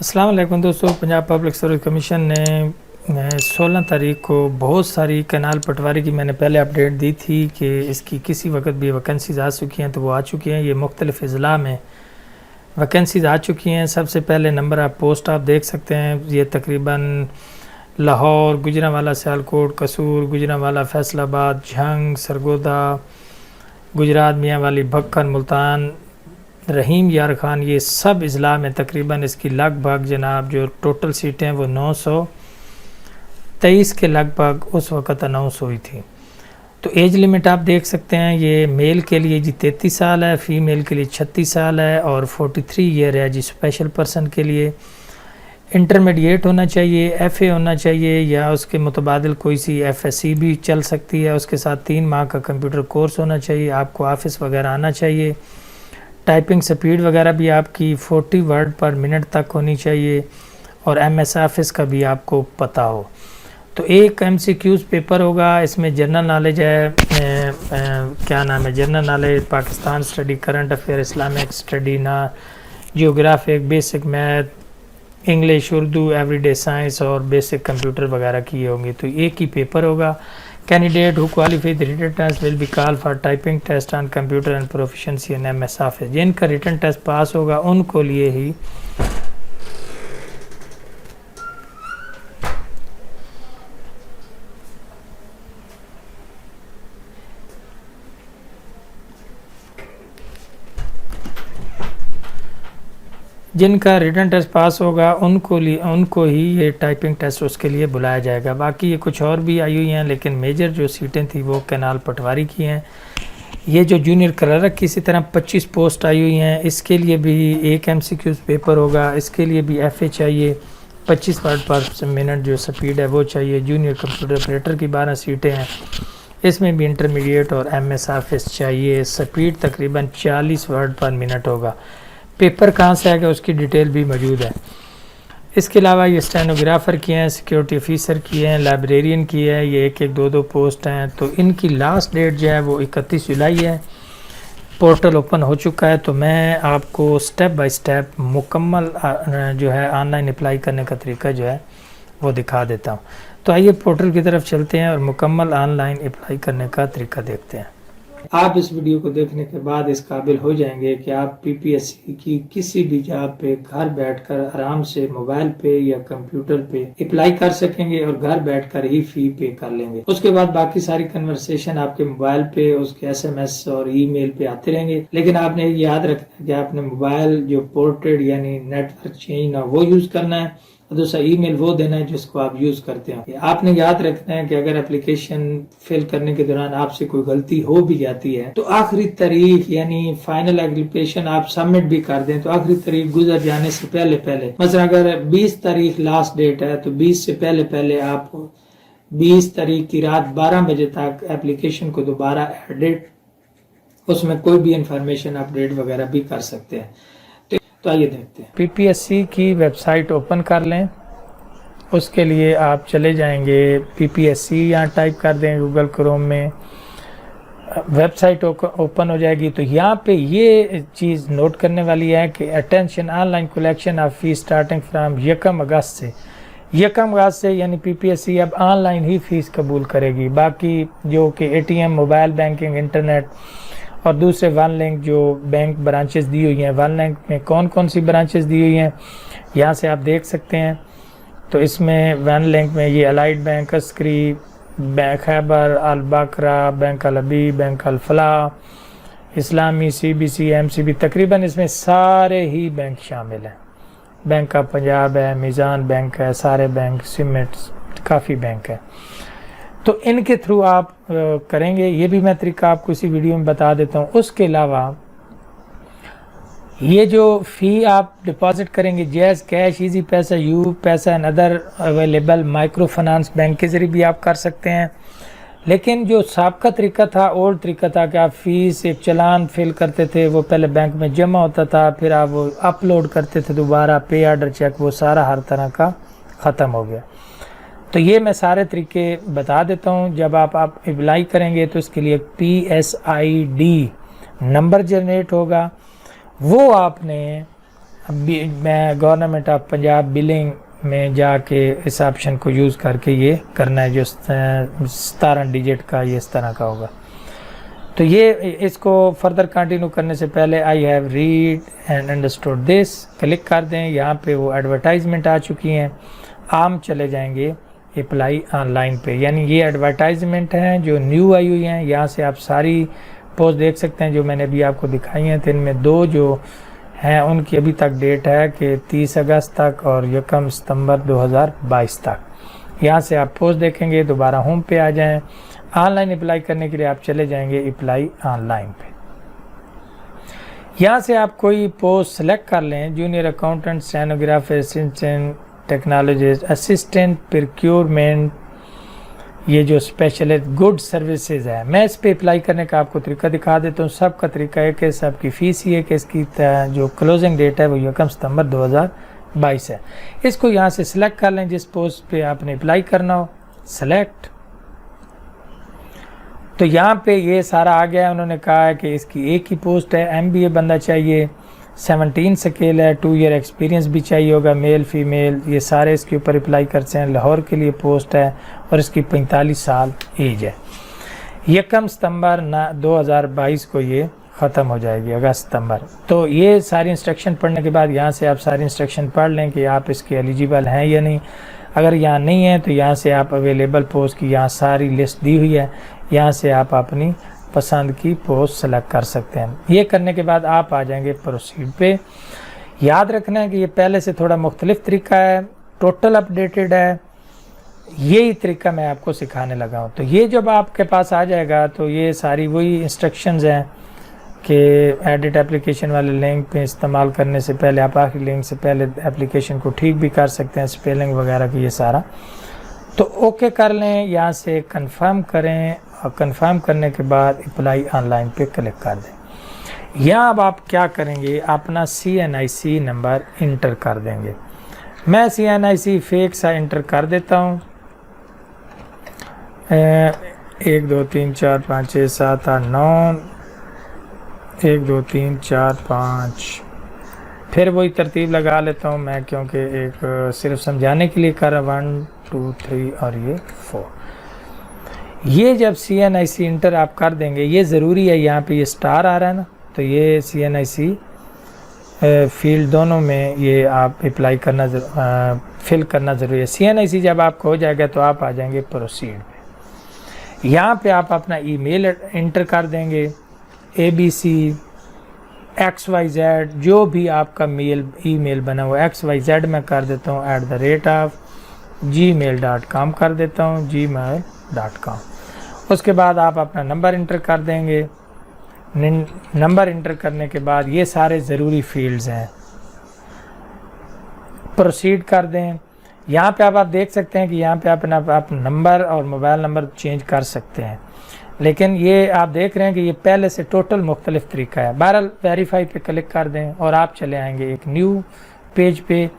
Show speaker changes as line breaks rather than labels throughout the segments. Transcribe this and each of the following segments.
अस्सलाम वालेकुम दोस्तों। पंजाब पब्लिक सर्विस कमीशन ने 16 तारीख को बहुत सारी कैनाल पटवारी की मैंने पहले अपडेट दी थी कि इसकी किसी वक्त भी वैकेंसीज आ चुकी हैं, तो वो आ चुकी हैं। ये मुख्तलिफ़ अज़ला में वैकेंसीज आ चुकी हैं। सबसे पहले नंबर आप पोस्ट आप देख सकते हैं, ये तकरीबन लाहौर, गुजरांवाला, सियालकोट, कसूर, गुजरांवाला, फैसलाबाद, झंग, सरगोदा, गुजरात, मियांवाली, भक्कन, मुल्तान, रहीम यार ख़ान, ये सब अज़ला में तकरीबन इसकी लगभग जनाब जो टोटल सीटें वो 923 के लगभग उस वक़्त अनाउंस हुई थी। तो एज लिमिट आप देख सकते हैं, ये मेल के लिए जी 33 साल है, फ़ीमेल के लिए 36 साल है और 43 ईयर है जी स्पेशल पर्सन के लिए। इंटरमीडिएट होना चाहिए, एफ़ए होना चाहिए या उसके मुतबादिल कोई सी एफएससी भी चल सकती है। उसके साथ 3 माह का कंप्यूटर कोर्स होना चाहिए। आपको ऑफिस वगैरह आना चाहिए। टाइपिंग स्पीड वगैरह भी आपकी 40 वर्ड पर मिनट तक होनी चाहिए और एमएस ऑफिस का भी आपको पता हो। तो एक एमसीक्यूज़ पेपर होगा, इसमें जनरल नॉलेज है, क्या नाम है, general knowledge, Pakistan study, current affair, Islamic study, ना geographic, basic math, English, Urdu, everyday science और बेसिक कंप्यूटर वगैरह किए होंगे। तो एक ही पेपर होगा। Candidate who qualify the written test will be called for typing test on computer and proficiency in MS Office। जिनका रिटन टेस्ट पास होगा उनको लिए ही जिनका रिटन टेस्ट पास होगा उनको ही ये टाइपिंग टेस्ट उसके लिए बुलाया जाएगा। बाकी ये कुछ और भी आई हुई हैं, लेकिन मेजर जो सीटें थी वो कैनाल पटवारी की हैं। ये जो जूनियर क्लर्क की इसी तरह 25 पोस्ट आई हुई हैं, इसके लिए भी एक एमसीक्यूज़ पेपर होगा। इसके लिए भी एफए चाहिए, 25 वर्ड पर मिनट जो स्पीड है वो चाहिए। जूनियर कंप्यूटर ऑपरेटर की 12 सीटें हैं, इसमें भी इंटरमीडिएट और एमएस ऑफिस चाहिए। स्पीड तकरीबन 40 वर्ड पर मिनट होगा। पेपर कहाँ से आएगा उसकी डिटेल भी मौजूद है। इसके अलावा ये स्टेनोग्राफ़र की हैं, सिक्योरिटी ऑफिसर की हैं, लाइब्रेरियन की है। ये एक एक दो पोस्ट हैं। तो इनकी लास्ट डेट जो है वो 31 जुलाई है। पोर्टल ओपन हो चुका है। तो मैं आपको स्टेप बाय स्टेप मुकम्मल जो है ऑनलाइन अप्लाई करने का तरीका जो है वो दिखा देता हूँ। तो आइए पोर्टल की तरफ चलते हैं और मुकम्मल ऑनलाइन अप्लाई करने का तरीका देखते हैं। आप इस वीडियो को देखने के बाद इस काबिल हो जाएंगे कि आप पीपीएससी की किसी भी जॉब पे घर बैठकर आराम से मोबाइल पे या कंप्यूटर पे अप्लाई कर सकेंगे और घर बैठकर ही फी पे कर लेंगे। उसके बाद बाकी सारी कन्वर्सेशन आपके मोबाइल पे, उसके एसएमएस और ईमेल पे आते रहेंगे। लेकिन आपने याद रखना है कि आपने मोबाइल जो पोर्टेड यानी नेटवर्क चेंज ना वो यूज करना है, दूसरा ईमेल वो देना है जिसको आप यूज करते हैं। आपने याद रखना है कि अगर एप्लीकेशन फिल करने के दौरान आपसे कोई गलती हो भी जाती है तो आखिरी तारीख यानी फाइनल एप्लीकेशन आप सबमिट भी कर दें तो आखिरी तारीख गुजर जाने से पहले पहले, मतलब अगर 20 तारीख लास्ट डेट है तो 20 से पहले पहले आप 20 तारीख की रात 12 बजे तक एप्लीकेशन को दोबारा एडिट, उसमें कोई भी इंफॉर्मेशन अपडेट वगैरह भी कर सकते हैं। तो आइए देखते हैं। पीपीएससी की वेबसाइट ओपन कर लें। उसके लिए आप चले जाएंगे पीपीएससी, यहाँ टाइप कर दें गूगल क्रोम में, वेबसाइट ओपन हो जाएगी। तो यहाँ पे ये चीज़ नोट करने वाली है कि attention, online collection of fees starting from 1 अगस्त से। 1 अगस्त से यानी पीपीएससी अब ऑनलाइन ही फ़ीस कबूल करेगी। बाकी जो कि एटीएम, मोबाइल बैंकिंग, इंटरनेट और दूसरे वन लिंक जो बैंक ब्रांचेस दी हुई हैं, वन लिंक में कौन कौन सी ब्रांचेस दी हुई हैं यहाँ से आप देख सकते हैं। तो इसमें वन लिंक में ये Allied bank, Askari bank, Khyber, Al बकरा, बैंक अल अबी, बैंक अल फलाह, इस्लामी, सीबीसी, एमसीबी, तकरीबन इसमें सारे ही बैंक शामिल हैं। बैंक ऑफ पंजाब है, मीज़ान बैंक है, सारे बैंक, सीमेंट, काफ़ी बैंक है। तो इनके थ्रू आप करेंगे। ये भी मैं तरीका आपको इसी वीडियो में बता देता हूँ। उसके अलावा ये जो फ़ी आप डिपॉजिट करेंगे जैज, कैश, इजी पैसा, यू पैसा and other available micro finance bank के ज़रिए भी आप कर सकते हैं। लेकिन जो साबका तरीका था, ओल्ड तरीका था कि आप फ़ीस एक चालान फिल करते थे, वो पहले बैंक में जमा होता था, फिर आप वो अपलोड करते थे दोबारा, पे ऑर्डर चेक, वो सारा हर तरह का ख़त्म हो गया। तो ये मैं सारे तरीके बता देता हूँ। जब आप अप्लाई करेंगे तो इसके लिए PSID नंबर जनरेट होगा, वो आपने अभी मैं गवर्नमेंट ऑफ पंजाब बिलिंग में जाके इस ऑप्शन को यूज़ करके ये करना है, जो 17 डिजिट का ये इस तरह का होगा। तो ये इसको फर्दर कंटिन्यू करने से पहले I have read and understood this click कर दें। यहाँ पे वो एडवर्टाइजमेंट आ चुकी हैं। आम चले जाएंगे अप्लाई ऑनलाइन पे, यानी ये एडवर्टाइजमेंट हैं जो न्यू आई हुई हैं। यहाँ से आप सारी पोस्ट देख सकते हैं जो मैंने अभी आपको दिखाई हैं। तो इनमें 2 जो हैं उनकी अभी तक डेट है कि 30 अगस्त तक और 1 सितंबर 2022 तक। यहाँ से आप पोस्ट देखेंगे। दोबारा होम पे आ जाएं। ऑनलाइन अप्लाई करने के लिए आप चले जाएंगे अप्लाई ऑनलाइन पे। यहाँ से आप कोई पोस्ट सेलेक्ट कर लें, junior accountant, stenographer, assistant technologist, assistant procurement, ये जो स्पेशलिस्ट गुड सर्विसेज है। मैं इस पे अप्लाई करने का आपको तरीका दिखा देता हूँ। सबका तरीका है कि सबकी फ़ीस ये है कि इसकी जो क्लोजिंग डेट है वो 1 सितंबर 2022 है। इसको यहाँ से सिलेक्ट कर लें जिस पोस्ट पे आपने अप्लाई करना हो, सेलेक्ट। तो यहाँ पे ये सारा आ गया है। उन्होंने कहा है कि इसकी एक ही पोस्ट है, MBA बंदा चाहिए, 17 स्केल है, 2 ईयर एक्सपीरियंस भी चाहिए होगा, मेल फीमेल ये सारे इसके ऊपर अप्लाई करते हैं। लाहौर के लिए पोस्ट है और इसकी 45 साल एज है। 1 सितंबर 2022 को ये ख़त्म हो जाएगी, अगस्त सितंबर। तो ये सारी इंस्ट्रक्शन पढ़ने के बाद यहाँ से आप सारी इंस्ट्रक्शन पढ़ लें कि आप इसके एलिजिबल हैं या नहीं। अगर यहाँ नहीं है तो यहाँ से आप अवेलेबल पोस्ट की यहाँ सारी लिस्ट दी हुई है, यहाँ से आप अपनी पसंद की पोस्ट सेलेक्ट कर सकते हैं। ये करने के बाद आप आ जाएंगे प्रोसीड पे। याद रखना है कि ये पहले से थोड़ा मुख्तलिफ तरीका है, टोटल अपडेटेड है। यही तरीका मैं आपको सिखाने लगा हूँ। तो ये जब आपके पास आ जाएगा तो ये सारी वही इंस्ट्रक्शंस हैं कि एडिट एप्लीकेशन वाले लिंक पे इस्तेमाल करने से पहले आप आखिरी लिंक से पहले एप्लीकेशन को ठीक भी कर सकते हैं, स्पेलिंग वगैरह की ये सारा। तो ओके कर लें, यहाँ से कंफर्म करें और कंफर्म करने के बाद अप्लाई ऑनलाइन पे क्लिक कर दें। यहाँ अब आप क्या करेंगे, अपना CNIC नंबर इंटर कर देंगे। मैं CNIC फेक सा इंटर कर देता हूँ, 1 2 3 4 5 6 7 8 9, 1 2 3 4 5। फिर वही तरतीब लगा लेता हूँ मैं, क्योंकि एक सिर्फ समझाने के लिए कर 1 2 3 और ये 4। ये जब CNIC इंटर आप कर देंगे, ये ज़रूरी है, यहाँ पे ये स्टार आ रहा है ना, तो ये CNIC फील्ड दोनों में ये आप अप्लाई करना फिल करना ज़रूरी है। CNIC जब आपको हो जाएगा तो आप आ जाएंगे प्रोसीड पे। यहाँ पे आप अपना ईमेल इंटर कर देंगे, ABC XYZ, जो भी आपका ईमेल बना हुआ XYZ मैं कर देता हूँ @gmail.com कर देता हूँ, gmail.com। उसके बाद आप अपना नंबर इंटर कर देंगे। नंबर इंटर करने के बाद ये सारे ज़रूरी फील्ड्स हैं, प्रोसीड कर दें। यहाँ पे आप देख सकते हैं कि यहाँ पे आप नंबर और मोबाइल नंबर चेंज कर सकते हैं, लेकिन ये आप देख रहे हैं कि ये पहले से टोटल मुख्तलिफ तरीका है। बहरहाल वेरीफाई पे क्लिक कर दें और आप चले आएंगे एक न्यू पेज पे।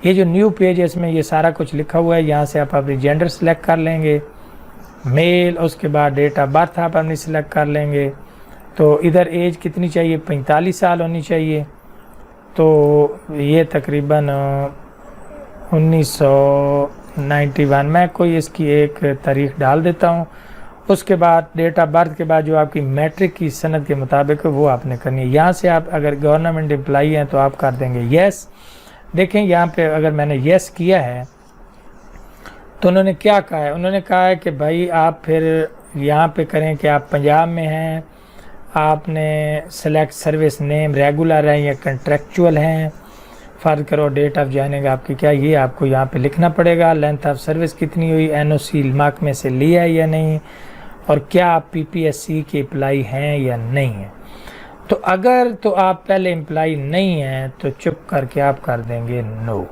ये जो न्यू पेज है इसमें ये सारा कुछ लिखा हुआ है। यहाँ से आप अपनी जेंडर सेलेक्ट कर लेंगे, मेल, उसके बाद डेट ऑफ बर्थ आप अपनी सेलेक्ट कर लेंगे। तो इधर एज कितनी चाहिए, 45 साल होनी चाहिए। तो ये तकरीबन 1991 मैं कोई इसकी एक तारीख डाल देता हूँ। उसके बाद डेट ऑफ बर्थ के बाद जो आपकी मैट्रिक की सनद के मुताबिक है वो आपने करनी है। यहाँ से आप अगर गवर्नमेंट एम्प्लॉई हैं तो आप कर देंगे येस। देखें यहाँ पे अगर मैंने येस किया है तो उन्होंने क्या कहा है, उन्होंने कहा है कि भाई आप फिर यहाँ पे करें कि आप पंजाब में हैं, आपने सेलेक्ट सर्विस नेम रेगुलर है या कंट्रेक्चुअल हैं, फ़र्ज करो डेट ऑफ ज्वाइनिंग आपकी क्या, ये आपको यहाँ पे लिखना पड़ेगा। लेंथ ऑफ सर्विस कितनी हुई, NOC महकमे से लिया है या नहीं, और क्या आप PPSC के एम्प्लॉई हैं या नहीं हैं। तो अगर तो आप पहले एम्प्लॉई नहीं हैं तो चुप करके आप कर देंगे नो।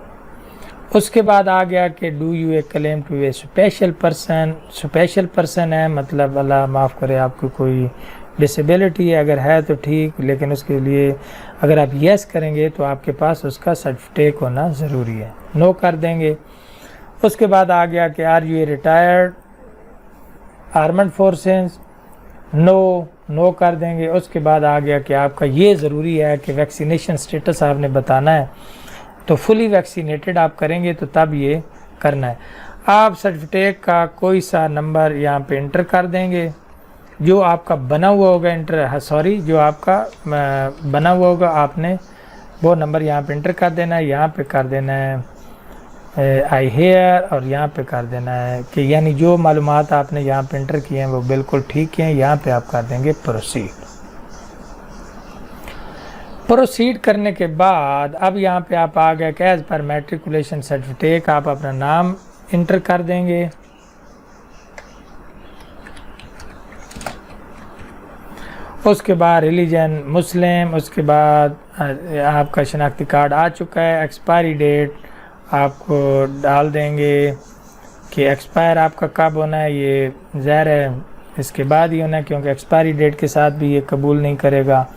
उसके बाद आ गया कि do you a claim to a special person. Special person है मतलब अल्लाह माफ़ करे आपको कोई डिसेबिलिटी है, अगर है तो ठीक, लेकिन उसके लिए अगर आप येस करेंगे तो आपके पास उसका सर्टिफिकेट होना ज़रूरी है, नो कर देंगे। उसके बाद आ गया कि are you a retired armed forces, no कर देंगे। उसके बाद आ गया कि आपका ये ज़रूरी है कि वैक्सीनेशन स्टेटस आपने बताना है, तो फुली वैक्सीनेटेड आप करेंगे तो तब ये करना है। आप सर्टिफिकेट का कोई सा नंबर यहाँ पे इंटर कर देंगे, जो आपका बना हुआ होगा जो आपका बना हुआ होगा आपने वो नंबर यहाँ पे इंटर कर देना है। यहाँ पे कर देना है आई हेयर, और यहाँ पे कर देना है कि यानी जो मालूमात आपने यहाँ पे इंटर किए हैं वो बिल्कुल ठीक हैं। यहाँ पे आप कर देंगे प्रोसीड। प्रोसीड करने के बाद अब यहाँ पे आप आ गए कि एज पर मैट्रिकुलेशन सर्टिफिकेट आप अपना नाम इंटर कर देंगे। उसके बाद रिलीजन मुस्लिम, उसके बाद आपका शनाख्ती कार्ड आ चुका है। एक्सपायरी डेट आपको डाल देंगे कि एक्सपायर आपका कब होना है, ये ज़ाहिर है इसके बाद ही होना है क्योंकि एक्सपायरी डेट के साथ भी ये कबूल नहीं करेगा।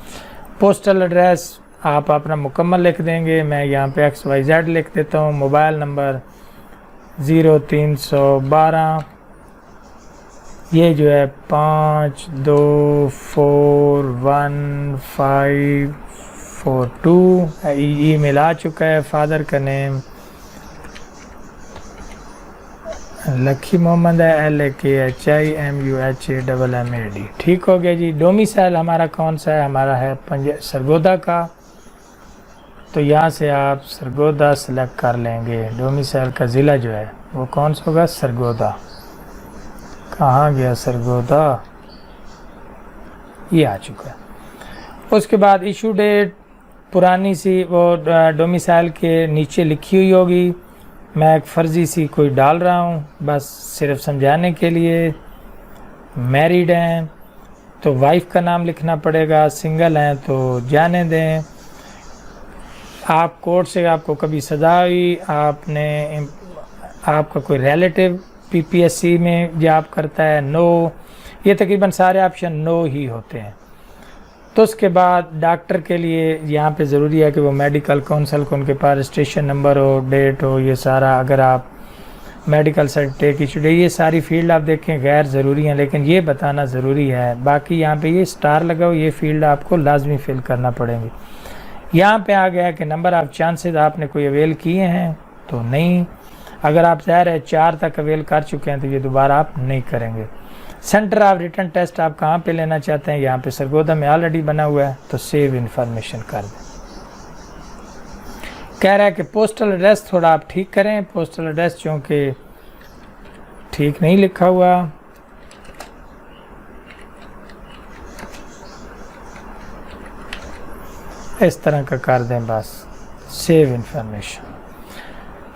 पोस्टल एड्रेस आप अपना मुकम्मल लिख देंगे, मैं यहाँ पे XYZ लिख देता हूँ। मोबाइल नंबर 0312 ये जो है 52414542। ईमेल आ चुका है। फादर का नेम लखी मोहम्मद है, LAKHIMUHAMMAD। ठीक हो गया जी। डोमिसाइल हमारा कौन सा है? हमारा है सरगोदा का, तो यहाँ से आप सरगोदा सेलेक्ट कर लेंगे। डोमिसाइल का ज़िला जो है वो कौन सा होगा? सरगोदा। कहाँ गया सरगोदा? ये आ चुका है। उसके बाद इशू डेट पुरानी सी वो डोमिसाइल के नीचे लिखी हुई होगी, मैं एक फ़र्ज़ी सी कोई डाल रहा हूँ बस सिर्फ समझाने के लिए। मैरिड हैं तो वाइफ का नाम लिखना पड़ेगा, सिंगल हैं तो जाने दें। आप कोर्ट से आपको कभी सज़ा हुई, आपका कोई रिलेटिव PPSC में जॉब करता है, नो। ये तकरीबन सारे ऑप्शन नो ही होते हैं। तो उसके बाद डॉक्टर के लिए यहाँ पे ज़रूरी है कि वो मेडिकल काउंसिल को उनके पास रजिस्ट्रेशन नंबर हो, डेट हो, ये सारा। अगर आप मेडिकल सर्टिफिकेट इशूड है, ये सारी फील्ड आप देखें गैर ज़रूरी हैं, लेकिन ये बताना ज़रूरी है। बाकी यहाँ पे ये स्टार लगा हो, ये फील्ड आपको लाजमी फिल करना पड़ेंगे। यहाँ पे आ गया कि नंबर ऑफ़ चांसेस आपने कोई अवेल किए हैं तो नहीं। अगर आप ज़ाहिर है 4 तक अवेल कर चुके हैं तो ये दोबारा आप नहीं करेंगे। सेंटर ऑफ रिटर्न टेस्ट आप कहाँ पे लेना चाहते हैं? यहाँ पे सरगोदा में ऑलरेडी बना हुआ है, तो सेव इन्फॉर्मेशन कर दें। कह रहा है कि पोस्टल एड्रेस थोड़ा आप ठीक करें। पोस्टल एड्रेस चूँकि ठीक नहीं लिखा हुआ, इस तरह का कर दें बस। सेव इन्फॉर्मेशन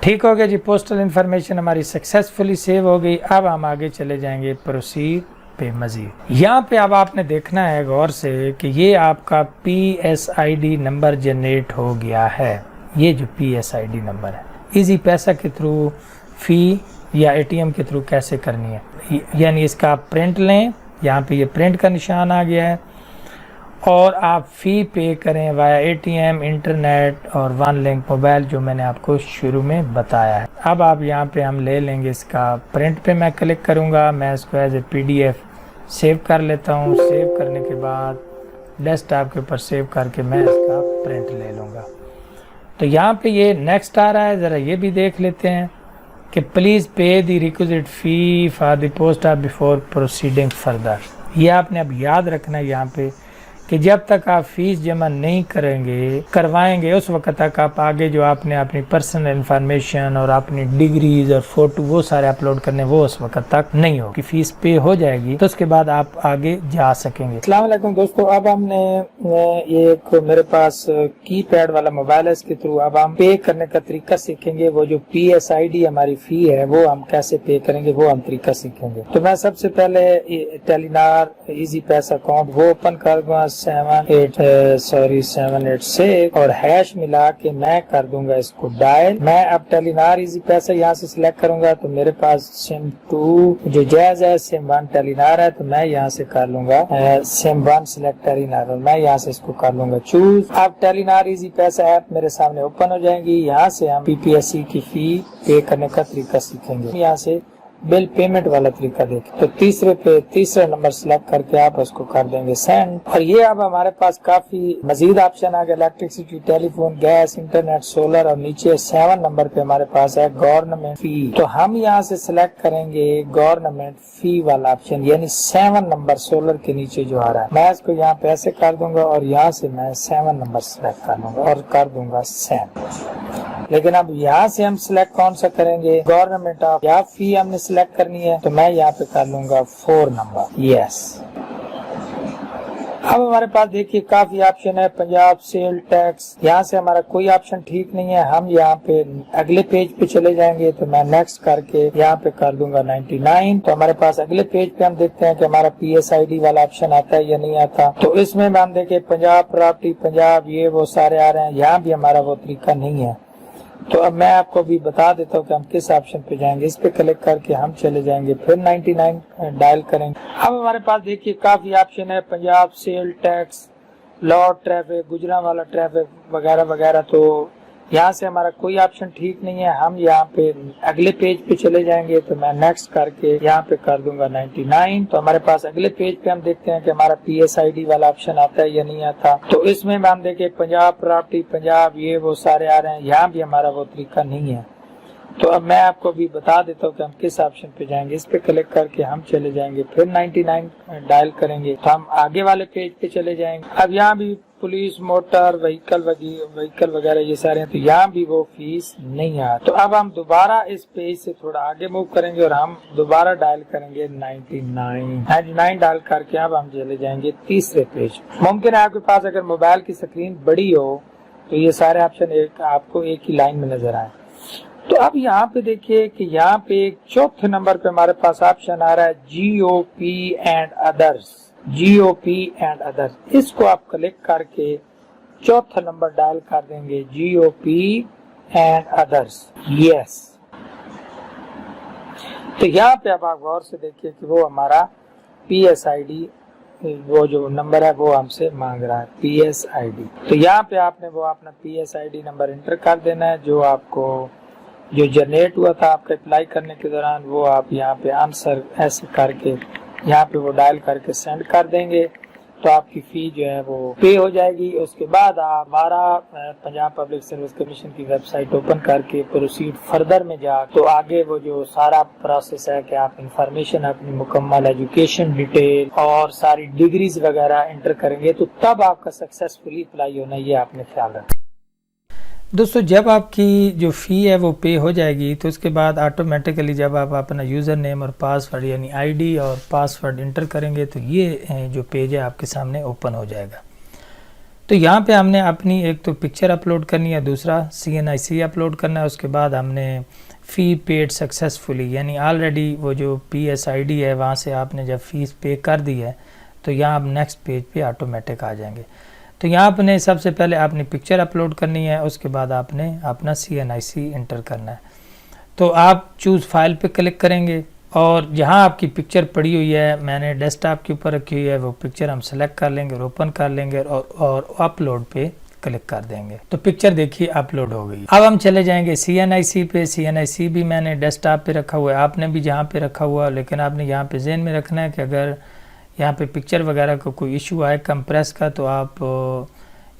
ठीक हो गया जी। पोस्टल इन्फॉर्मेशन हमारी सक्सेसफुली सेव हो गई। अब हम आगे चले जाएंगे प्रोसीड पे मज़ीद। यहाँ पे अब आपने देखना है गौर से कि ये आपका PSID नंबर जनरेट हो गया है। ये जो PSID नंबर है इजी पैसा के थ्रू फ़ी या ATM के थ्रू कैसे करनी है, यानी इसका आप प्रिंट लें। यहाँ पे ये प्रिंट का निशान आ गया है और आप फ़ी पे करें वाया ATM, इंटरनेट और वन लिंक मोबाइल, जो मैंने आपको शुरू में बताया है। अब आप यहाँ पे हम ले लेंगे इसका प्रिंट पे मैं क्लिक करूँगा। मैं इसको एज ए PDF सेव कर लेता हूँ। सेव करने के बाद डेस्कटॉप के ऊपर सेव करके मैं इसका प्रिंट ले लूँगा। तो यहाँ पे ये नेक्स्ट आ रहा है, ज़रा ये भी देख लेते हैं कि प्लीज़ पे the requisite fee for the post of before proceeding further. ये आपने अब याद रखना है यहाँ पे कि जब तक आप फीस जमा नहीं करवाएंगे उस वक्त तक आप आगे जो आपने अपनी पर्सनल इंफॉर्मेशन और अपनी डिग्रीज और फोटो वो सारे अपलोड करने, वो उस वक्त तक नहीं हो कि फीस पे हो जाएगी तो उसके बाद आप आगे जा सकेंगे। अस्सलाम वालेकुम दोस्तों, अब हमने ये एक मेरे पास कीपैड वाला मोबाइल है, इसके थ्रू अब हम पे करने का तरीका सीखेंगे। वो जो PSID हमारी फी है वो हम कैसे पे करेंगे वो हम तरीका सीखेंगे। तो मैं सबसे पहले टेलीनार इजी पैसा अकाउंट वो ओपन कर दूंगा 786 और हैश मिला के मैं कर दूंगा इसको डायल। मैं अब टेलीनार इजी पैसा यहाँ से सिलेक्ट करूंगा तो मेरे पास सिम 2 जो जायज है, सिम 1 टेलीनार है तो मैं यहाँ से कर लूंगा सिम 1 सिलेक्ट टेलीनार और मैं यहाँ से इसको कर लूंगा चूज। अब टेलीनार इजी पैसा ऐप मेरे सामने ओपन हो जाएंगी। यहाँ से हम PPSC की फी पे करने का तरीका सीखेंगे। यहाँ से बिल पेमेंट वाला तरीका देखें तो तीसरे पे तीसरा नंबर सिलेक्ट करके आप उसको कर देंगे सेंड। और ये अब हमारे पास काफी मजीद ऑप्शन आ गए, electricity, telephone, gas, internet, solar, और नीचे 7 नंबर पे हमारे पास है गवर्नमेंट फी। तो हम यहाँ से सिलेक्ट करेंगे गवर्नमेंट फी वाला ऑप्शन, यानी 7 नंबर सोलर के नीचे जो आ रहा है। मैं इसको यहाँ पे ऐसे कर दूंगा और यहाँ से मैं 7 नंबर सिलेक्ट कर लूंगा और कर दूंगा सेंड। लेकिन अब यहाँ से हम सिलेक्ट कौन सा करेंगे, गवर्नमेंट ऑफ या फी हमने सिलेक्ट करनी है, तो मैं यहाँ पे कर लूंगा 4 नंबर, यस। अब हमारे पास देखिए काफी ऑप्शन है, पंजाब सेल टैक्स, यहाँ से हमारा कोई ऑप्शन ठीक नहीं है। हम यहाँ पे अगले पेज पे चले जाएंगे, तो मैं नेक्स्ट करके यहाँ पे कर दूंगा 99। तो हमारे पास अगले पेज पे हम देखते हैं कि हमारा PSID वाला ऑप्शन आता है या नहीं आता। तो इसमें हम देखें पंजाब प्रॉपर्टी, पंजाब, ये वो सारे आ रहे हैं, यहाँ भी हमारा वो तरीका नहीं है। तो अब मैं आपको अभी बता देता हूँ कि हम किस ऑप्शन पे जाएंगे। इस पे क्लिक करके हम चले जाएंगे, फिर 99 डायल करेंगे। अब हमारे पास देखिए काफी ऑप्शन है, Punjab sale tax, law traffic, Gujranwala traffic वगैरह वगैरह। तो यहाँ से हमारा कोई ऑप्शन ठीक नहीं है। हम यहाँ पे अगले पेज पे चले जाएंगे, तो मैं नेक्स्ट करके यहाँ पे कर दूंगा 99। तो हमारे पास अगले पेज पे हम देखते हैं कि हमारा PSID वाला ऑप्शन आता है या नहीं आता। तो इसमें हम देखें पंजाब प्रॉपर्टी, पंजाब, ये वो सारे आ रहे हैं, यहाँ भी हमारा वो तरीका नहीं है। तो अब मैं आपको भी बता देता हूँ कि हम किस ऑप्शन पे जाएंगे। इस पे क्लिक करके हम चले जाएंगे, फिर 99 डायल करेंगे, तो हम आगे वाले पेज पे चले जाएंगे। अब यहाँ भी पुलिस, मोटर व्हीकल वगैरह ये सारे हैं, तो यहाँ भी वो फीस नहीं आ। तो अब हम दोबारा इस पेज से थोड़ा आगे मूव करेंगे और हम दोबारा डायल करेंगे 99 डायल करके अब हम चले जाएंगे तीसरे पेज। मुमकिन है आपके पास अगर मोबाइल की स्क्रीन बड़ी हो तो ये सारे ऑप्शन आपको एक ही लाइन में नजर आए। तो अब यहाँ पे देखिए कि यहाँ पे एक चौथे नंबर पे हमारे पास ऑप्शन आ रहा है GOP and others, GOP and others. इसको आप क्लिक करके चौथा नंबर डायल कर देंगे, GOP एंड अदर्स, यस। तो यहाँ पे अब आप गौर से देखिए कि वो हमारा PSID, वो जो नंबर है वो हमसे मांग रहा है PSID। तो यहाँ पे आपने वो अपना PSID नंबर एंटर कर देना है, जो आपको जो जनरेट हुआ था आपका अप्लाई करने के दौरान, वो आप यहाँ पे आंसर ऐसे करके यहाँ पे वो डायल करके सेंड कर देंगे, तो आपकी फी जो है वो पे हो जाएगी। उसके बाद आप हमारा पंजाब पब्लिक सर्विस कमीशन की वेबसाइट ओपन करके प्रोसीड फर्दर में जा, तो आगे वो जो सारा प्रोसेस है कि आप इंफॉर्मेशन अपनी मुकम्मल एजुकेशन डिटेल और सारी डिग्रीज वगैरह एंटर करेंगे, तो तब आपका सक्सेसफुली अप्लाई होना, ये आपने ख्याल रखना। दोस्तों जब आपकी जो फ़ी है वो पे हो जाएगी, तो उसके बाद ऑटोमेटिकली जब आप अपना यूज़र नेम और पासवर्ड यानी ID और पासवर्ड इंटर करेंगे, तो ये जो पेज है आपके सामने ओपन हो जाएगा। तो यहाँ पे हमने अपनी एक तो पिक्चर अपलोड करनी है, दूसरा CNIC अपलोड करना है। उसके बाद हमने फ़ी पेड सक्सेसफुली, यानी ऑलरेडी वो जो PSID है वहाँ से आपने जब फीस पे कर दी है, तो यहाँ आप नेक्स्ट पेज पे ऑटोमेटिक आ जाएंगे। तो यहाँ आपने सबसे पहले अपनी पिक्चर अपलोड करनी है, उसके बाद आपने अपना CNIC इंटर करना है। तो आप चूज़ फाइल पे क्लिक करेंगे और जहाँ आपकी पिक्चर पड़ी हुई है, मैंने डेस्कटॉप के ऊपर रखी हुई है, वो पिक्चर हम सेलेक्ट कर लेंगे और ओपन कर लेंगे और अपलोड पे क्लिक कर देंगे। तो पिक्चर देखिए अपलोड हो गई। अब हम चले जाएंगे CNIC पे। CNIC भी मैंने डेस्कटॉप पे रखा हुआ है, आपने भी जहाँ पे रखा हुआ, लेकिन आपने यहाँ पे ज़हन में रखना है कि अगर यहाँ पे पिक्चर वगैरह का कोई इशू आए कंप्रेस का, तो आप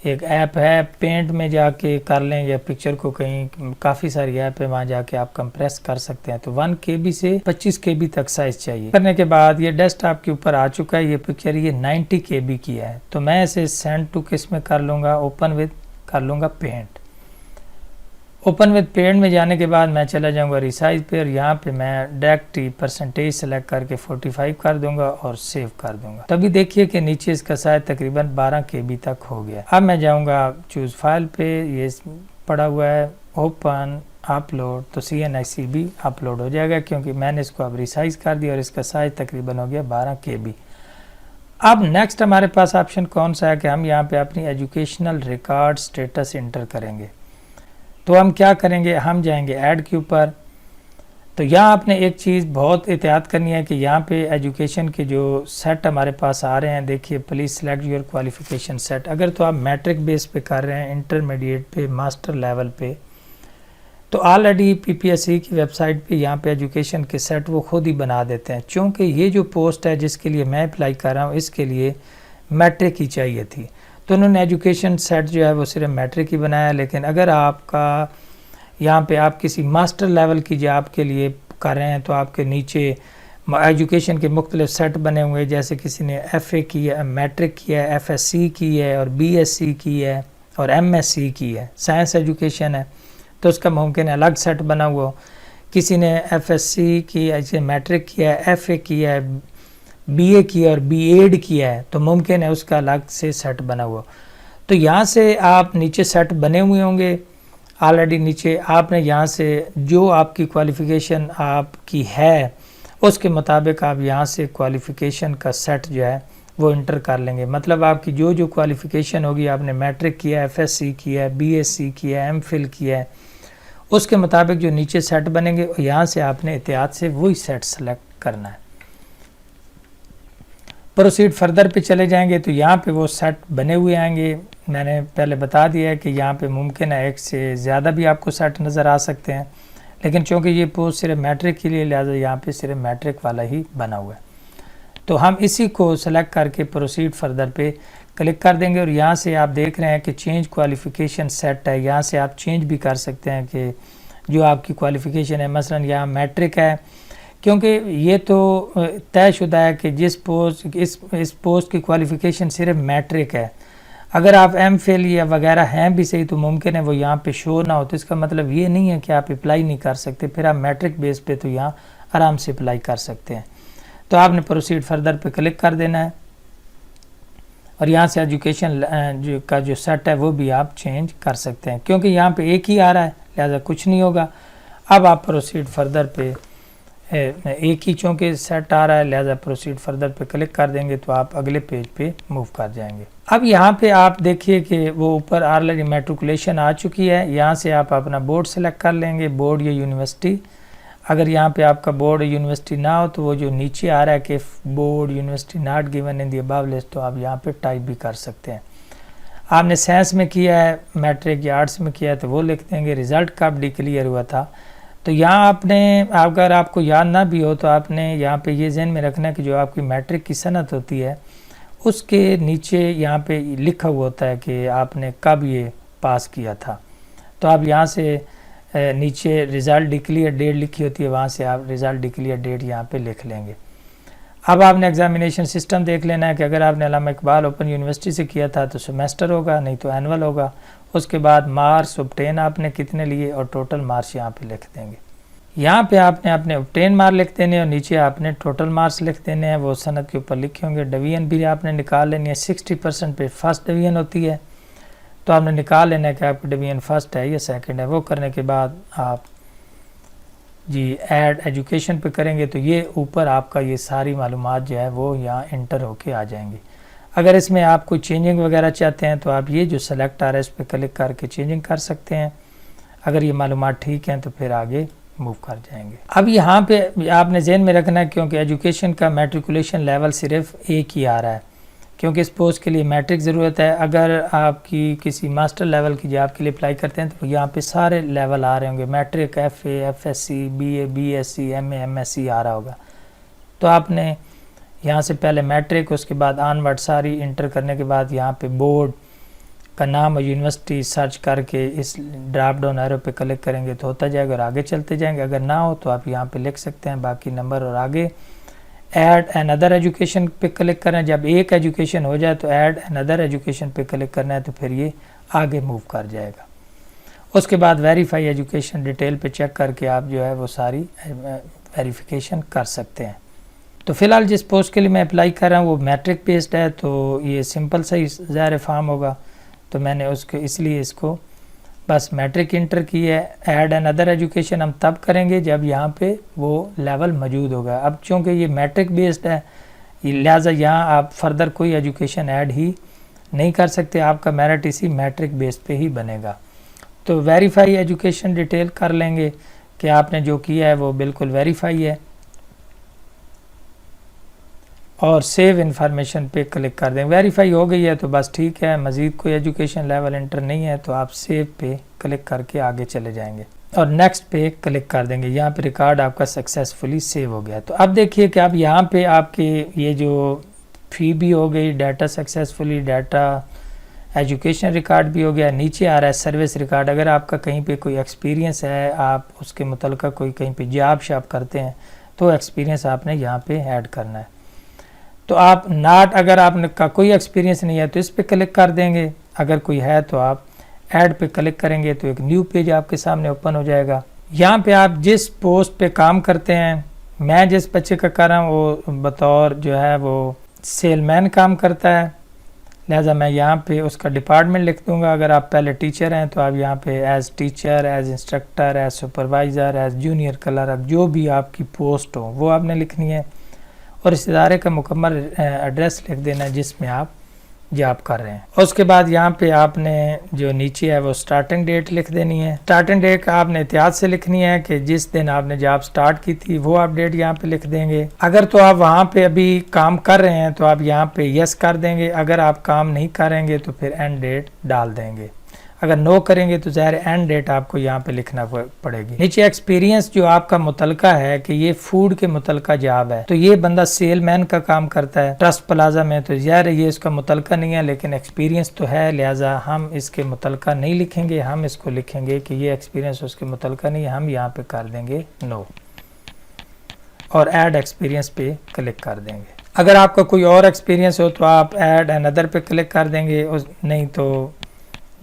एक ऐप है पेंट में जाके कर लें, या पिक्चर को कहीं काफ़ी सारी ऐप है वहाँ जाके आप कंप्रेस कर सकते हैं। तो 1 KB से 25 KB तक साइज़ चाहिए। करने के बाद ये डेस्कटॉप के ऊपर आ चुका है ये पिक्चर, ये 90 KB की है। तो मैं इसे सेंड टू किस में कर लूँगा, ओपन विद कर लूँगा पेंट। ओपन विद पेंट में जाने के बाद मैं चला जाऊंगा रिसाइज पे और यहाँ पे मैं डायरेक्ट परसेंटेज सेलेक्ट करके 45 कर दूंगा और सेव कर दूंगा। तभी देखिए कि नीचे इसका साइज तकरीबन 12 KB तक हो गया। अब मैं जाऊंगा चूज फाइल पे, ये पड़ा हुआ है ओपन अपलोड, तो CNIC भी अपलोड हो जाएगा क्योंकि मैंने इसको अब रिसाइज कर दिया और इसका साइज तकरीबन हो गया 12 KB। अब नेक्स्ट हमारे पास ऑप्शन कौन सा है कि हम यहाँ पे अपनी एजुकेशनल रिकॉर्ड स्टेटस इंटर करेंगे। तो हम क्या करेंगे, हम जाएंगे ऐड के ऊपर। तो यहाँ आपने एक चीज़ बहुत एहतियात करनी है कि यहाँ पे एजुकेशन के जो सेट हमारे पास आ रहे हैं, देखिए please select your qualification set. अगर तो आप मैट्रिक बेस पे कर रहे हैं, इंटरमीडिएट पे, मास्टर लेवल पे, तो ऑलरेडी पीपीएससी की वेबसाइट पे यहाँ पे एजुकेशन के सेट वो खुद ही बना देते हैं। चूँकि ये जो पोस्ट है जिसके लिए मैं अप्लाई कर रहा हूँ इसके लिए मैट्रिक ही चाहिए थी, तो उन्होंने एजुकेशन सेट जो है वो सिर्फ मैट्रिक ही बनाया। लेकिन अगर आपका यहाँ पे आप किसी मास्टर लेवल की जो आपके लिए कर रहे हैं तो आपके नीचे एजुकेशन के मुख्तलिफ सेट बने हुए हैं, जैसे किसी ने FA की है, मैट्रिक की है, FSC की है और BSc की है और MSc की है, साइंस एजुकेशन है, तो उसका मुमकिन है अलग सेट बना हुआ हो। किसी ने FSC की ऐसे मैट्रिक किया है, FA किया है, BA किया और B.Ed किया है, तो मुमकिन है उसका अलग से सेट बना हुआ। तो यहाँ से आप नीचे सेट बने हुए होंगे ऑलरेडी, नीचे आपने यहाँ से जो आपकी क्वालिफ़िकेशन आपकी है उसके मुताबिक आप यहाँ से क्वालिफ़िकेशन का सेट जो है वो इंटर कर लेंगे। मतलब आपकी जो जो क्वालिफ़िकेशन होगी, आपने मैट्रिक किया है, FSC किया है, BSc किया है, MPhil किया है, उसके मुताबिक जो नीचे सेट बनेंगे यहाँ से आपने एहतियात से वही सेट सेलेक्ट करना है। प्रोसीड फर्दर पे चले जाएंगे तो यहाँ पे वो सेट बने हुए आएंगे। मैंने पहले बता दिया है कि यहाँ पे मुमकिन है एक से ज़्यादा भी आपको सेट नज़र आ सकते हैं, लेकिन चूँकि ये पोस्ट सिर्फ मैट्रिक के लिए, लिहाजा यहाँ पे सिर्फ मैट्रिक वाला ही बना हुआ है। तो हम इसी को सेलेक्ट करके प्रोसीड फर्दर पे क्लिक कर देंगे और यहाँ से आप देख रहे हैं कि चेंज क्वालिफ़िकेशन सेट है। यहाँ से आप चेंज भी कर सकते हैं कि जो आपकी क्वालिफ़िकेशन है, मसलन यहाँ मैट्रिक है, क्योंकि ये तो तयशुदा है कि जिस पोस्ट इस पोस्ट की क्वालिफ़िकेशन सिर्फ मैट्रिक है। अगर आप MPhil या वगैरह हैं भी सही तो मुमकिन है वो यहाँ पे शो ना हो, तो इसका मतलब ये नहीं है कि आप अप्लाई नहीं कर सकते, फिर आप मैट्रिक बेस पे तो यहाँ आराम से अप्लाई कर सकते हैं। तो आपने प्रोसीड फर्दर पे क्लिक कर देना है और यहाँ से एजुकेशन का जो सेट है वो भी आप चेंज कर सकते हैं, क्योंकि यहाँ पे एक ही आ रहा है लिहाजा कुछ नहीं होगा। अब आप प्रोसीड फर्दर पे एक ही चूँकि सेट आ रहा है लिहाजा प्रोसीड फर्दर पे क्लिक कर देंगे तो आप अगले पेज पे मूव कर जाएंगे। अब यहाँ पे आप देखिए कि वो ऊपर ऑलरेडी मैट्रिकुलेशन आ चुकी है। यहाँ से आप अपना बोर्ड सेलेक्ट कर लेंगे, बोर्ड या यूनिवर्सिटी। अगर यहाँ पे आपका बोर्ड यूनिवर्सिटी ना हो तो वो जो नीचे आ रहा है कि board university not given in the above list, तो आप यहाँ पे टाइप भी कर सकते हैं। आपने साइंस में किया है, मैट्रिक या आर्ट्स में किया है तो वो लिख देंगे। रिज़ल्ट कब डिक्लेयर हुआ था, तो यहाँ आपने, अगर आपको याद ना भी हो तो आपने यहाँ पे ये जहन में रखना है कि जो आपकी मैट्रिक की सनत होती है उसके नीचे यहाँ पे लिखा हुआ होता है कि आपने कब ये पास किया था। तो आप यहाँ से नीचे रिज़ल्ट डिक्लेयर डेट लिखी होती है, वहाँ से आप रिज़ल्ट डिक्लेयर डेट यहाँ पे लिख लेंगे। अब आपने एग्जामिनेशन सिस्टम देख लेना है कि अगर आपने अल्लामा इकबाल ओपन यूनिवर्सिटी से किया था तो सेमेस्टर होगा, नहीं तो एनुअल होगा। उसके बाद मार्क्स ऑब्टेन आपने कितने लिए और टोटल मार्क्स यहाँ पे लिख देंगे। यहाँ पे आपने अपने ऑब्टेन मार्क्स लिख देने और नीचे आपने टोटल मार्क्स लिख देने हैं, वो सनद के ऊपर लिखे होंगे। डिवीजन भी आपने निकाल लेनी है। 60% पे फर्स्ट डिवीजन होती है, तो आपने निकाल लेना है कि आपकी डिवीजन फर्स्ट है या सेकंड है। वो करने के बाद आप जी ऐड एजुकेशन पे करेंगे तो ये ऊपर आपका ये सारी मालूमात जो है वो यहाँ इंटर होके आ जाएंगी। अगर इसमें आप कोई चेंजिंग वगैरह चाहते हैं तो आप ये जो सेलेक्ट आ रहा है इस पर क्लिक करके चेंजिंग कर सकते हैं। अगर ये मालूमात ठीक हैं तो फिर आगे मूव कर जाएंगे। अब यहाँ पे आपने जहन में रखना है क्योंकि एजुकेशन का मैट्रिकुलेशन लेवल सिर्फ एक ही आ रहा है, क्योंकि इस पोस्ट के लिए मैट्रिक ज़रूरत है। अगर आपकी किसी मास्टर लेवल की जॉब के लिए अप्लाई करते हैं तो यहाँ पे सारे लेवल आ रहे होंगे, matric, FA, FSC, BA, BSc, MA, MSc आ रहा होगा। तो आपने यहाँ से पहले मैट्रिक, उसके बाद ऑनवर्ड सारी इंटर करने के बाद यहाँ पे बोर्ड का नाम और यूनिवर्सिटी सर्च करके इस ड्रॉप डाउन एरो पे क्लिक करेंगे तो होता जाएगा और आगे चलते जाएंगे। अगर ना हो तो आप यहाँ पे लिख सकते हैं बाकी नंबर और आगे ऐड एंड अदर एजुकेशन पे क्लिक करना है। जब एक एजुकेशन हो जाए तो ऐड एंड अदर एजुकेशन पे क्लिक करना है, तो फिर ये आगे मूव कर जाएगा। उसके बाद वेरीफाई एजुकेशन डिटेल पे चेक करके आप जो है वो सारी वेरिफिकेशन कर सकते हैं। तो फ़िलहाल जिस पोस्ट के लिए मैं अप्लाई कर रहा हूँ वो मैट्रिक बेस्ड है, तो ये सिंपल सा ही ज़ाहिर फॉर्म होगा, तो मैंने उसके इसलिए इसको बस मैट्रिक इंटर की है। ऐड एंड अदर एजुकेशन हम तब करेंगे जब यहाँ पे वो लेवल मौजूद होगा। अब चूँकि ये मैट्रिक बेस्ड है लिहाजा यहाँ आप फर्दर कोई एजुकेशन ऐड ही नहीं कर सकते, आपका मेरिट इसी मैट्रिक बेस पे ही बनेगा। तो वेरीफाई एजुकेशन डिटेल कर लेंगे कि आपने जो किया है वो बिल्कुल वेरीफाई है और सेव इन्फॉर्मेशन पे क्लिक कर दें। वेरीफाई हो गई है तो बस ठीक है, मज़ीद कोई एजुकेशन लेवल इंटर नहीं है तो आप सेव पे क्लिक करके आगे चले जाएंगे। और नेक्स्ट पे क्लिक कर देंगे। यहाँ पे रिकॉर्ड आपका सक्सेसफुली सेव हो गया। तो अब देखिए कि आप यहाँ पे आपके ये जो फ़ी भी हो गई, data successfully, data education record भी हो गया, नीचे आ रहा है सर्विस रिकॉर्ड। अगर आपका कहीं पे कोई एक्सपीरियंस है, आप उसके मुतल्लिक़ कोई कहीं पे जॉब शॉप करते हैं, तो एक्सपीरियंस आपने यहाँ पे ऐड करना है। तो आप नॉट, अगर आपने का कोई एक्सपीरियंस नहीं है तो इस पर क्लिक कर देंगे, अगर कोई है तो आप ऐड पे क्लिक करेंगे तो एक न्यू पेज आपके सामने ओपन हो जाएगा। यहाँ पे आप जिस पोस्ट पे काम करते हैं, मैं जिस बच्चे का कर रहा हूँ वो बतौर जो है वो सेलमैन काम करता है, लिहाजा मैं यहाँ पे उसका डिपार्टमेंट लिख दूंगा। अगर आप पहले टीचर हैं तो आप यहाँ पे as teacher, as instructor, as supervisor, as junior clerk, जो भी आपकी पोस्ट हो वो आपने लिखनी है, और इस इदारे का मुकम्मल एड्रेस लिख देना है जिसमें आप जॉब कर रहे हैं। और उसके बाद यहाँ पे आपने जो नीचे है वो स्टार्टिंग डेट लिख देनी है। स्टार्टिंग डेट आपने एहतियात से लिखनी है कि जिस दिन आपने जॉब स्टार्ट की थी वो आप डेट यहाँ पे लिख देंगे। अगर तो आप वहाँ पे अभी काम कर रहे हैं तो आप यहाँ पे यस कर देंगे, अगर आप काम नहीं करेंगे तो फिर एंड डेट डाल देंगे। अगर नो करेंगे तो ज़ाहिर एंड डेट आपको यहाँ पे लिखना पड़ेगी। नीचे एक्सपीरियंस जो आपका मुतलका है कि ये फूड के मुतलका जॉब है, तो ये बंदा सेलमैन का काम करता है ट्रस्ट प्लाजा में, तो ज़ाहिर ये इसका मुतलका नहीं है लेकिन एक्सपीरियंस तो है, लिहाजा हम इसके मुतलका नहीं लिखेंगे, हम इसको लिखेंगे कि ये एक्सपीरियंस उसके मुतलका नहीं है, हम यहाँ पे कर देंगे नो और ऐड एक्सपीरियंस पे क्लिक कर देंगे। अगर आपका कोई और एक्सपीरियंस हो तो आप ऐड अनदर पे क्लिक कर देंगे, नहीं तो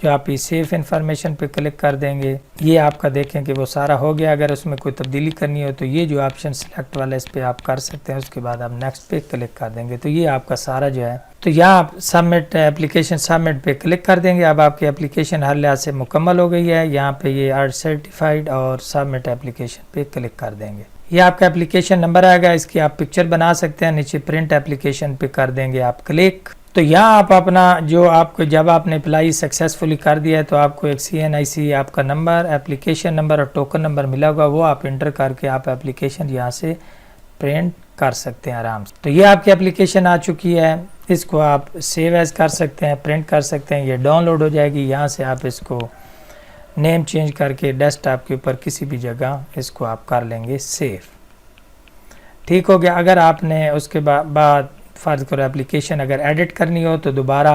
जो आप सेफ इंफॉर्मेशन पे क्लिक कर देंगे। ये आपका देखें कि वो सारा हो गया। अगर उसमें कोई तब्दीली करनी हो तो ये जो ऑप्शन सिलेक्ट वाला इस पर आप कर सकते हैं, उसके बाद आप नेक्स्ट पे क्लिक कर देंगे तो ये आपका सारा जो है, तो यहाँ आप सबमिट एप्लीकेशन सबमिट पे क्लिक कर देंगे। अब आपकी एप्लीकेशन हर लिहाज से मुकम्मल हो गई है। यहाँ पे ये आर सर्टिफाइड और सबमिट एप्लीकेशन पे क्लिक कर देंगे। ये आपका एप्लीकेशन नंबर आएगा, इसकी आप पिक्चर बना सकते हैं। नीचे प्रिंट एप्लीकेशन पे कर देंगे आप क्लिक। तो यहाँ आप अपना जो आपको जब आपने अप्लाई सक्सेसफुली कर दिया है तो आपको एक CNIC आपका नंबर, एप्लीकेशन नंबर और टोकन नंबर मिला होगा, वो आप इंटर करके आप एप्लीकेशन यहाँ से प्रिंट कर सकते हैं आराम से। तो ये आपकी एप्लीकेशन आ चुकी है, इसको आप सेव एज कर सकते हैं, प्रिंट कर सकते हैं, ये डाउनलोड हो जाएगी। यहाँ से आप इसको नेम चेंज करके डेस्कटॉप के ऊपर किसी भी जगह इसको आप कर लेंगे सेव। ठीक हो गया। अगर आपने उसके बाद फ़र्ज़ करो एप्लीकेशन अगर एडिट करनी हो तो दोबारा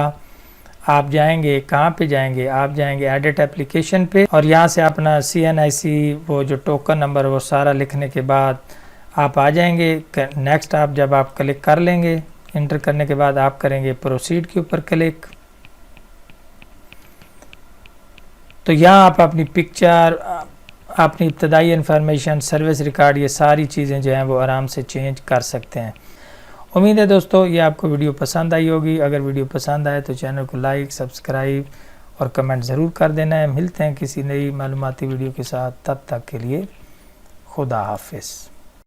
आप जाएंगे, कहाँ पे जाएंगे, आप जाएंगे एडिट एप्लीकेशन पे और यहाँ से अपना CNIC वो जो टोकन नंबर वो सारा लिखने के बाद आप आ जाएंगे नेक्स्ट। आप जब आप क्लिक कर लेंगे, इंटर करने के बाद आप करेंगे प्रोसीड के ऊपर क्लिक। तो यहाँ आप अपनी पिक्चर, अपनी इब्तदाई इंफॉर्मेशन, सर्विस रिकॉर्ड, ये सारी चीज़ें जो हैं वो आराम से चेंज कर सकते हैं। उम्मीद है दोस्तों ये आपको वीडियो पसंद आई होगी। अगर वीडियो पसंद आए तो चैनल को लाइक, सब्सक्राइब और कमेंट ज़रूर कर देना है। मिलते हैं किसी नई मालूमाती वीडियो के साथ, तब तक के लिए खुदा हाफिज़।